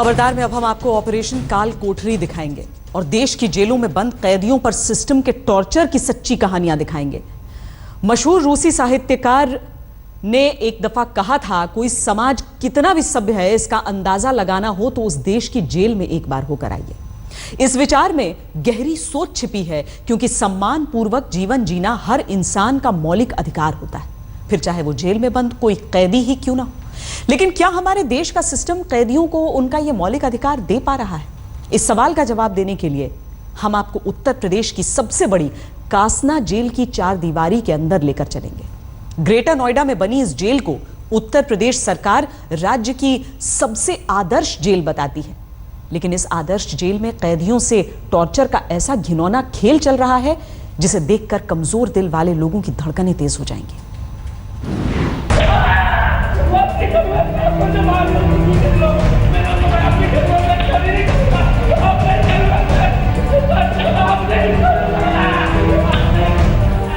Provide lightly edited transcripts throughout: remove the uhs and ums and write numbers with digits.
खबरदार में अब हम आपको ऑपरेशन काल कोठरी दिखाएंगे और देश की जेलों में बंद कैदियों पर सिस्टम के टॉर्चर की सच्ची कहानियां दिखाएंगे। मशहूर रूसी साहित्यकार ने एक दफा कहा था, कोई समाज कितना भी सभ्य है इसका अंदाजा लगाना हो तो उस देश की जेल में एक बार होकर आइए। इस विचार में गहरी सोच छिपी है, क्योंकि सम्मान पूर्वक जीवन जीना हर इंसान का मौलिक अधिकार होता है, फिर चाहे वो जेल में बंद कोई कैदी ही क्यों ना हो। लेकिन क्या हमारे देश का सिस्टम कैदियों को उनका यह मौलिक अधिकार दे पा रहा है? इस सवाल का जवाब देने के लिए हम आपको उत्तर प्रदेश की सबसे बड़ी कासना जेल की चार दीवारी के अंदर लेकर चलेंगे। ग्रेटर नोएडा में बनी इस जेल को उत्तर प्रदेश सरकार राज्य की सबसे आदर्श जेल बताती है, लेकिन इस आदर्श जेल में कैदियों से टॉर्चर का ऐसा घिनौना खेल चल रहा है जिसे देखकर कमजोर दिल वाले लोगों की धड़कनें तेज हो जाएंगी।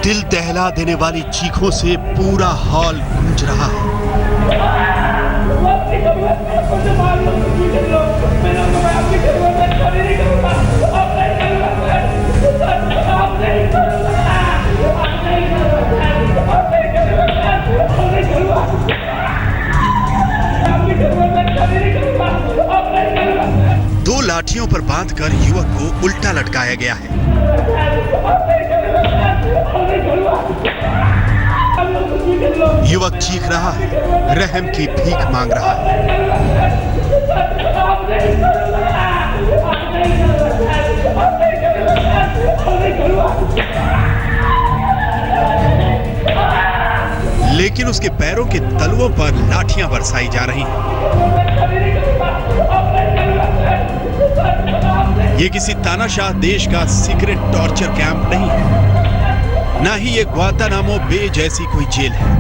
दिल दहला देने वाली चीखों से पूरा हॉल गूंज रहा है। दो लाठियों पर बांधकर युवक को उल्टा लटकाया गया है। युवक चीख रहा है, रहम की भीख मांग रहा है। लेकिन उसके पैरों के तलवों पर लाठियां बरसाई जा रही हैं। ये किसी तानाशाह देश का सीक्रेट टॉर्चर कैंप नहीं है, ना ही ये ग्वांतानामो बे जैसी कोई जेल है।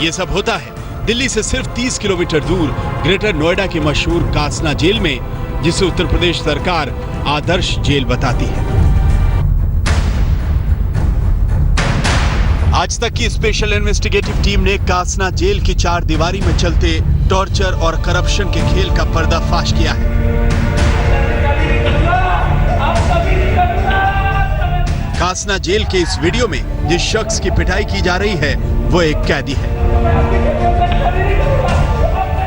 ये सब होता है दिल्ली से सिर्फ 30 किलोमीटर दूर ग्रेटर नोएडा की मशहूर कासना जेल में, जिसे उत्तर प्रदेश सरकार आदर्श जेल बताती है। आज तक की स्पेशल इन्वेस्टिगेटिव टीम ने कासना जेल की चार दीवारी में चलते टॉर्चर और करप्शन के खेल का पर्दाफाश किया है। कासना जेल के इस वीडियो में जिस शख्स की पिटाई की जा रही है वो एक कैदी है,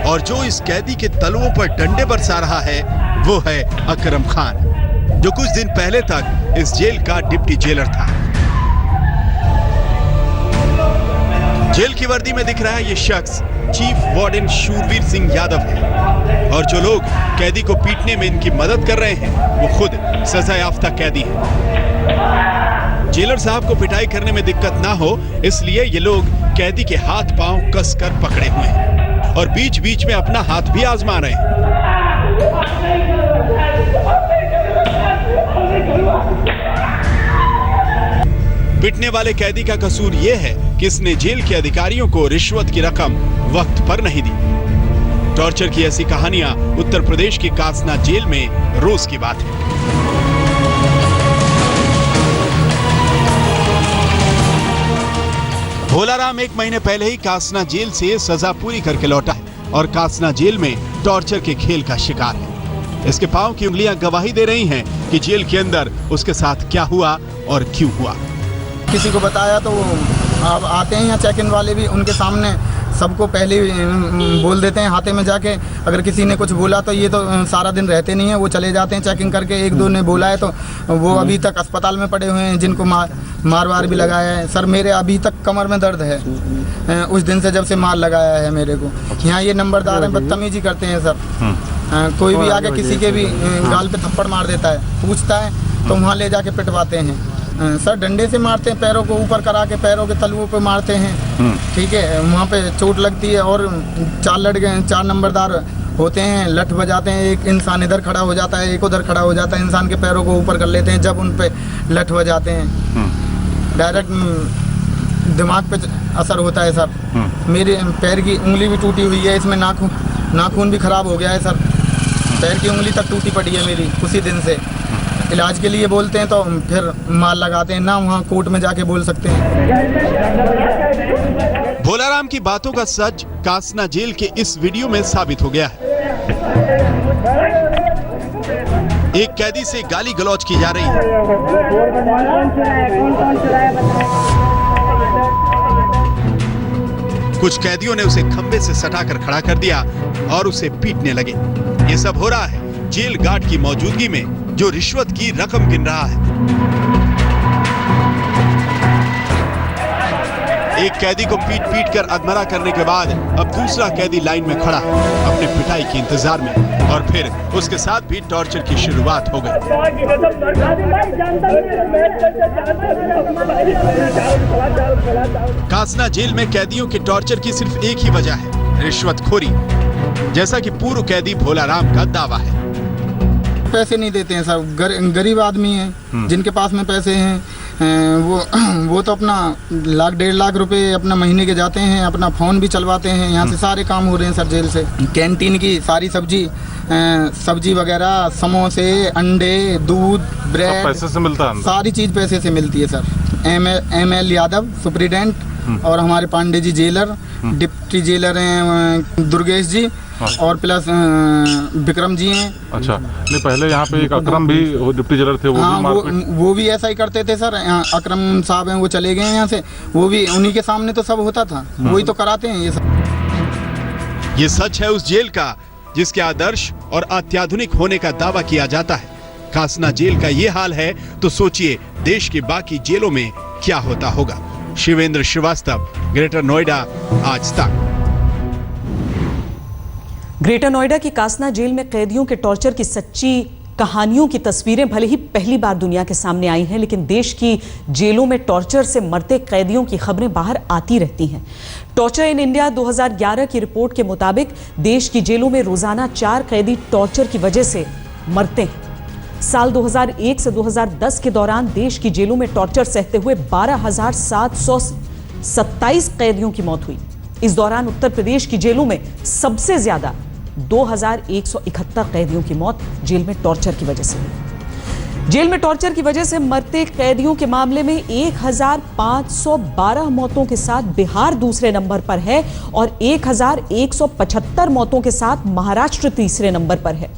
और जो इस कैदी के तलवों पर डंडे बरसा रहा है वो है अकरम खान, जो कुछ दिन पहले तक इस जेल का डिप्टी जेलर था। जेल की वर्दी में दिख रहा है ये शख्स चीफ वार्डन शूरवीर सिंह यादव है, और जो लोग कैदी को पीटने में इनकी मदद कर रहे हैं वो खुद सजा याफ्ता कैदी है। जेलर साहब को पिटाई करने में दिक्कत ना हो इसलिए ये लोग कैदी के हाथ पांव कसकर पकड़े हुए हैं और बीच बीच में अपना हाथ भी आजमा रहे हैं। पिटने वाले कैदी का कसूर यह है कि इसने जेल के अधिकारियों को रिश्वत की रकम वक्त पर नहीं दी। टॉर्चर की ऐसी कहानियां उत्तर प्रदेश की कासना जेल में रोज की बात है। भोलाराम 1 महीने पहले ही कासना जेल से सजा पूरी करके लौटा है और कासना जेल में टॉर्चर के खेल का शिकार है। इसके पांव की उंगलियां गवाही दे रही हैं कि जेल के अंदर उसके साथ क्या हुआ और क्यों हुआ। किसी को बताया तो अब आते हैं यहाँ चेक इन वाले भी, उनके सामने सबको पहले बोल देते हैं हाथे में जाके। अगर किसी ने कुछ बोला तो ये तो सारा दिन रहते नहीं है, वो चले जाते हैं चेकिंग करके। एक दो ने बोला है तो वो अभी तक अस्पताल में पड़े हुए हैं, जिनको मार वार भी लगाया है। सर मेरे अभी तक कमर में दर्द है उस दिन से जब से मार लगाया है मेरे को। यहाँ ये नंबरदार हैं, बदतमीजी करते हैं सर। कोई भी आके किसी के भी गाल पे थप्पड़ मार देता है, पूछता है तो वहाँ ले जाके पिटवाते हैं। सर डंडे से मारते हैं, पैरों को ऊपर करा के पैरों के तलवों पे मारते हैं। ठीक है, वहाँ पे चोट लगती है। और 4 नंबरदार होते हैं, लठ बजाते हैं। एक इंसान इधर खड़ा हो जाता है, एक उधर खड़ा हो जाता है, इंसान के पैरों को ऊपर कर लेते हैं जब उन पे लठ बजाते हैं। डायरेक्ट दिमाग पे असर होता है सर। मेरे पैर की उंगली भी टूटी हुई है, इसमें नाखून भी खराब हो गया है सर। पैर की उंगली तक टूटी पड़ी है मेरी उसी दिन से। इलाज के लिए बोलते हैं तो फिर मार लगाते हैं ना, वहाँ कोर्ट में जाके बोल सकते हैं। भोलाराम की बातों का सच कासना जेल के इस वीडियो में साबित हो गया है। एक कैदी से गाली गलौज की जा रही है। कुछ कैदियों ने उसे खंबे से सटाकर खड़ा कर दिया और उसे पीटने लगे। ये सब हो रहा है जेल गार्ड की मौजूदगी में, जो रिश्वत की रकम गिन रहा है। एक कैदी को पीट पीट कर अधमरा करने के बाद अब दूसरा कैदी लाइन में खड़ा है अपने पिटाई के इंतजार में, और फिर उसके साथ भी टॉर्चर की शुरुआत हो गई। कासना जेल में कैदियों के टॉर्चर की सिर्फ एक ही वजह है, रिश्वतखोरी, जैसा कि पूर्व कैदी भोलाराम का दावा है। पैसे नहीं देते हैं सब, गरीब आदमी हैं, जिनके पास में पैसे हैं वो तो अपना 1-1.5 लाख रुपए अपना महीने के जाते हैं, अपना फ़ोन भी चलवाते हैं। यहाँ से सारे काम हो रहे हैं सर जेल से। कैंटीन की सारी सब्जी वगैरह, समोसे, अंडे, दूध, ब्रेड, पैसे से मिलता है, सारी चीज़ पैसे से मिलती है सर। एम.एल. यादव सुप्रीडेंट और हमारे Pandey ji jailer, deputy jailer हैं दुर्गेश जी, और प्लस विक्रम जी हैं। अच्छा, नहीं पहले यहाँ पे एक अकरम भी वो डिप्टी जेलर थे, वो भी ऐसा ही करते थे सर। अकरम साहब हैं, वो चले गए यहाँ से, वो भी उन्हीं के सामने तो सब होता था, वही तो कराते हैं ये सब। ये सच है उस जेल का जिसके आदर्श और अत्याधुनिक होने का दावा किया जाता है। कासना जेल का ये हाल है तो सोचिए देश की बाकी जेलों में क्या होता होगा। शिवेंद्र श्रीवास्तव, ग्रेटर नोएडा, आज तक। ग्रेटर नोएडा की कासना जेल में कैदियों के टॉर्चर की सच्ची कहानियों की तस्वीरें भले ही पहली बार दुनिया के सामने आई हैं, लेकिन देश की जेलों में टॉर्चर से मरते कैदियों की खबरें बाहर आती रहती हैं। टॉर्चर इन इंडिया 2011 की रिपोर्ट के मुताबिक देश की जेलों में रोजाना 4 कैदी टॉर्चर की वजह से मरते हैं। साल 2001 से 2010 के दौरान देश की जेलों में टॉर्चर सहते हुए 12,727 कैदियों की मौत हुई। इस दौरान उत्तर प्रदेश की जेलों में सबसे ज्यादा 2,171 कैदियों की मौत जेल में टॉर्चर की वजह से हुई। जेल में टॉर्चर की वजह से मरते कैदियों के मामले में 1,512 मौतों के साथ बिहार दूसरे नंबर पर है और 1,175 मौतों के साथ महाराष्ट्र तीसरे नंबर पर है।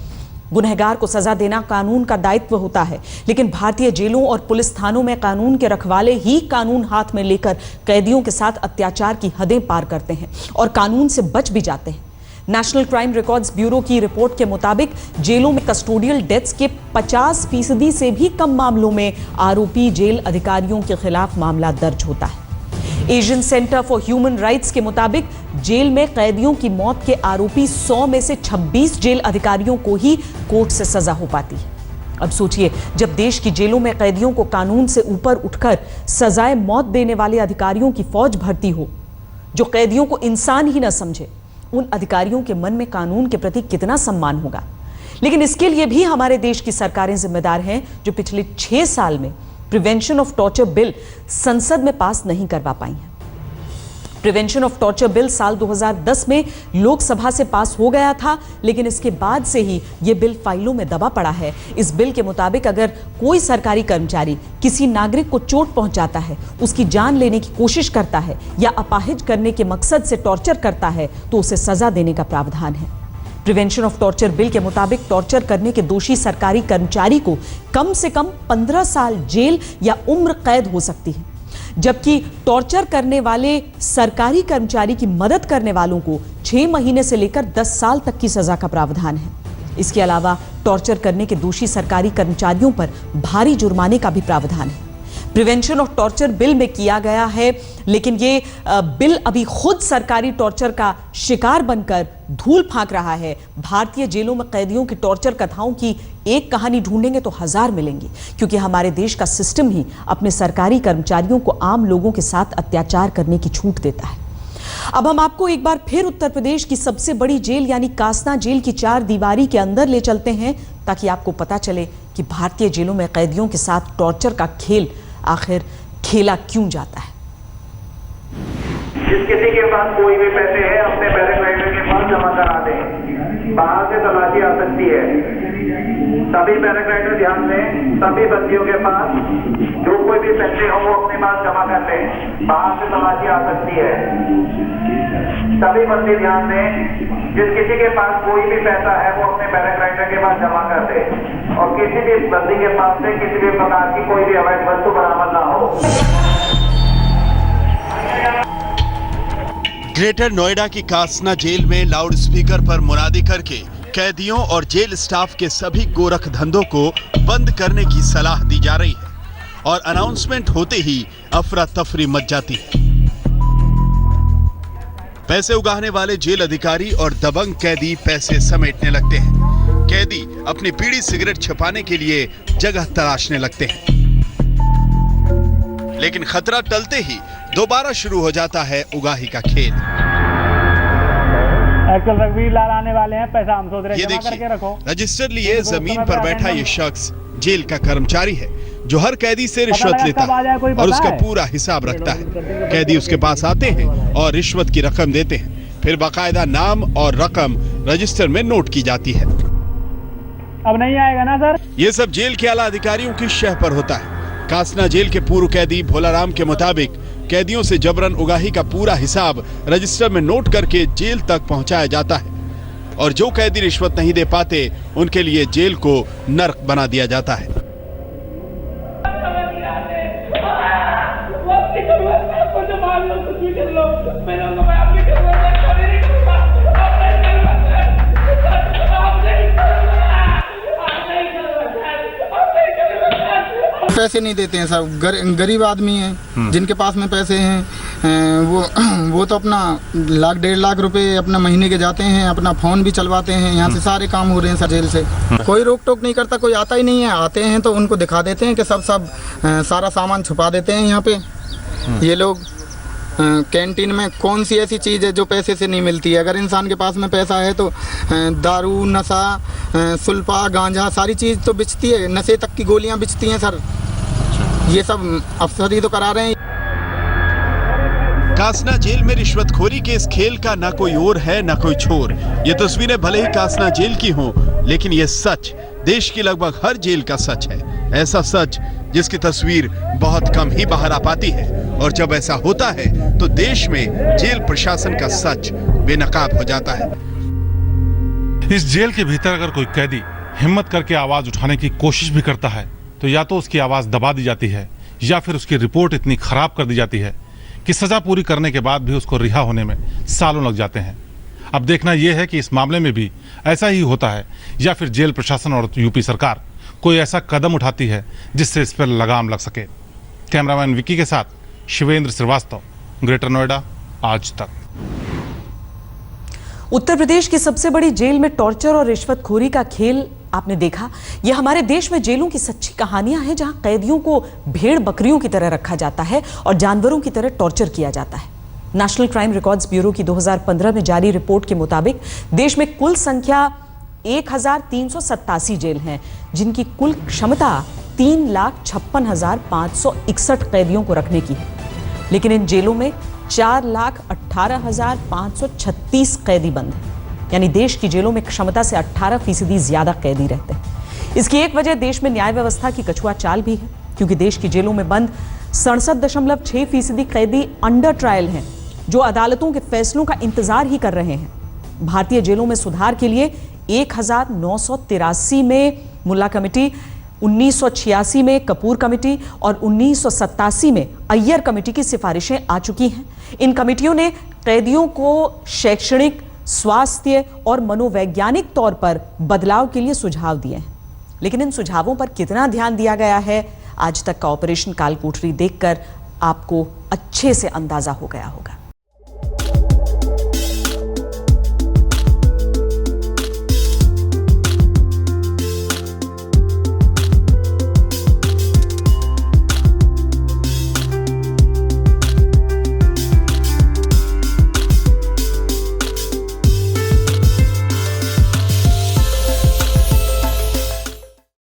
गुनहगार को सजा देना कानून का दायित्व होता है, लेकिन भारतीय जेलों और पुलिस थानों में कानून के रखवाले ही कानून हाथ में लेकर कैदियों के साथ अत्याचार की हदें पार करते हैं और कानून से बच भी जाते हैं। नेशनल क्राइम रिकॉर्ड्स ब्यूरो की रिपोर्ट के मुताबिक जेलों में कस्टोडियल डेथ्स के 50% से भी कम मामलों में आरोपी जेल अधिकारियों के खिलाफ मामला दर्ज होता है। Asian centre for human rights के मुताबिक जेल में कैदियों की मौत के आरोपी 100 में से 26 जेल अधिकारियों को ही कोर्ट से सजा हो पाती है। अब सोचिए, जब देश की जेलों में कैदियों को कानून से ऊपर उठकर सजाए मौत देने वाले अधिकारियों की फौज भर्ती हो, जो कैदियों को इंसान ही न समझे, उन अधिकारियों के मन में कानून के प्रति कितना सम्मान होगा। लेकिन इसके लिए भी हमारे देश की सरकारें जिम्मेदार हैं, जो पिछले 6 साल में प्रिवेंशन ऑफ टॉर्चर बिल संसद में पास नहीं करवा पाई हैं। प्रिवेंशन ऑफ टॉर्चर बिल साल 2010 में लोकसभा से पास हो गया था, लेकिन इसके बाद से ही यह बिल फाइलों में दबा पड़ा है। इस बिल के मुताबिक अगर कोई सरकारी कर्मचारी किसी नागरिक को चोट पहुंचाता है, उसकी जान लेने की कोशिश करता है या अपाहिज करने के मकसद से टॉर्चर करता है, तो उसे सजा देने का प्रावधान है। प्रिवेंशन ऑफ टॉर्चर बिल के मुताबिक टॉर्चर करने के दोषी सरकारी कर्मचारी को कम से कम 15 साल जेल या उम्र कैद हो सकती है, जबकि टॉर्चर करने वाले सरकारी कर्मचारी की मदद करने वालों को 6 महीने से लेकर 10 साल तक की सजा का प्रावधान है। इसके अलावा टॉर्चर करने के दोषी सरकारी कर्मचारियों पर भारी जुर्माने का भी प्रावधान है। प्रिवेंशन ऑफ टॉर्चर बिल में किया गया है, लेकिन ये बिल अभी खुद सरकारी टॉर्चर का शिकार बनकर धूल फांक रहा है। भारतीय जेलों में कैदियों की टॉर्चर कथाओं की एक कहानी ढूंढेंगे तो 1000 मिलेंगी, क्योंकि हमारे देश का सिस्टम ही अपने सरकारी कर्मचारियों को आम लोगों के साथ अत्याचार करने की छूट देता है। अब हम आपको एक बार फिर उत्तर प्रदेश की सबसे बड़ी जेल यानी कासना जेल की 4 दीवारी के अंदर ले चलते हैं, ताकि आपको पता चले कि भारतीय जेलों में कैदियों के साथ टॉर्चर का खेल आखिर खेला क्यों जाता है। जिस किसी के पास कोई भी पैसे है अपने पैराग्लाइडर के पास जमा करा दें। बाहर से तलाशी आ सकती है। सभी पैराग्लाइडर ध्यान दें, सभी बंदियों के पास जो कोई भी पैसे हो वो अपने पास जमा कर लें, बाहर से तलाशी आ सकती है। सभी बंदी ध्यान दें, जिस किसी के पास कोई भी पैसा है वो अपने पैराग्लाइडर के पास जमा कर दे और किसी भी बंदी के पास से किसी भी प्रकार की कोई भी अवैध वस्तु बरामद ना हो। ग्रेटर नोएडा की कासना जेल में लाउड स्पीकर पर मुनादी करके कैदियों और जेल स्टाफ के सभी गोरख धंधों को बंद करने की सलाह दी जा रही है और अनाउंसमेंट होते ही अफरा तफरी मच जाती है। पैसे उगाहने वाले जेल अधिकारी और दबंग कैदी पैसे समेटने लगते हैं। कैदी अपनी बीड़ी सिगरेट छिपाने के लिए जगह तलाशने लगते हैं, लेकिन खतरा टलते ही दोबारा शुरू हो जाता है उगाही का खेल। एक्चुअल रघुवीर लाल आने वाले हैं, पैसा हम सोच रहे हैं ये जमा करके रखो। देखिए, रजिस्टर लिए जमीन पर बैठा ये शख्स जेल का कर्मचारी है जो हर कैदी से रिश्वत लेता है और उसका पूरा हिसाब रखता है। कैदी उसके पास आते हैं और रिश्वत की रकम देते हैं, फिर बाकायदा नाम और रकम रजिस्टर में नोट की जाती है। अब नहीं आएगा ना सर? ये सब जेल के आला अधिकारियों की शह पर होता है। कासना जेल के पूर्व कैदी भोलाराम के मुताबिक कैदियों से जबरन उगाही का पूरा हिसाब रजिस्टर में नोट करके जेल तक पहुंचाया जाता है और जो कैदी रिश्वत नहीं दे पाते उनके लिए जेल को नर्क बना दिया जाता है। पैसे नहीं देते हैं सब, गरीब आदमी हैं जिनके पास में पैसे हैं वो तो अपना लाख 1.5 लाख रुपए अपना महीने के जाते हैं, अपना फोन भी चलवाते हैं। यहाँ से सारे काम हो रहे हैं सर जेल से। कोई रोक टोक नहीं करता, कोई आता ही नहीं है। आते हैं तो उनको दिखा देते हैं कि सब सारा सामान छुपा देते हैं यहाँ पे ये लोग। कैंटीन में कौन सी ऐसी चीज़ है जो पैसे से नहीं मिलती है? अगर इंसान के पास में पैसा है तो दारू, नशा, सुल्फा, गांजा सारी चीज़ तो बिचती है, नशे तक की गोलियां बिचती हैं सर। ये सब अफसर ही तो करा रहे हैं। कासना जेल में रिश्वतखोरी के इस खेल का ना कोई और है ना कोई छोर। ये तस्वीरें भले ही कासना जेल की हों, लेकिन ये सच देश की लगभग हर जेल का सच है। ऐसा सच जिसकी तस्वीर बहुत कम ही बाहर आ पाती है और जब ऐसा होता है तो देश में जेल प्रशासन का सच बेनकाब हो जाता है। इस जेल के भीतर अगर कोई कैदी हिम्मत करके आवाज उठाने की कोशिश भी करता है तो या तो उसकी आवाज दबा दी जाती है या फिर उसकी रिपोर्ट इतनी खराब कर दी जाती है कि सजा पूरी करने के बाद भी उसको रिहा होने में सालों लग जाते हैं। अब देखना यह है कि इस मामले में भी ऐसा ही होता है या फिर जेल प्रशासन और यूपी सरकार कोई ऐसा कदम उठाती है जिससे इस पर लगाम लग सके। कैमरामैन विकी के साथ शिवेंद्र श्रीवास्तव, ग्रेटर नोएडा, आज तक। उत्तर प्रदेश की सबसे बड़ी जेल में टॉर्चर और रिश्वतखोरी का खेल आपने देखा। यह हमारे देश में जेलों की सच्ची कहानियां हैं, जहां कैदियों को भेड़ बकरियों की तरह रखा जाता है और जानवरों की तरह टॉर्चर किया जाता है। नेशनल क्राइम रिकॉर्ड्स ब्यूरो की 2015 में जारी रिपोर्ट के मुताबिक देश में कुल संख्या 1387 जेल हैं, जिनकी कुल क्षमता 3,56,561 कैदियों को रखने की है। लेकिन इन जेलों में 4,18,536 कैदी बंद हैं, यानी देश की जेलों में क्षमता से 18% ज्यादा कैदी रहते हैं। इसकी एक वजह देश में न्याय व्यवस्था की कछुआ चाल भी है, क्योंकि देश की जेलों में बंद 67.6% कैदी अंडर ट्रायल हैं, जो अदालतों के फैसलों का इंतजार ही कर रहे हैं। भारतीय जेलों में सुधार के लिए 1983 में मुल्ला कमेटी, 1986 में कपूर कमेटी और 1987 में अय्यर कमेटी की सिफारिशें आ चुकी हैं। इन कमेटियों ने कैदियों को शैक्षणिक, स्वास्थ्य और मनोवैज्ञानिक तौर पर बदलाव के लिए सुझाव दिए हैं। लेकिन इन सुझावों पर कितना ध्यान दिया गया है, आज तक का ऑपरेशन काल कोठरी देखकर आपको अच्छे से अंदाजा हो गया होगा।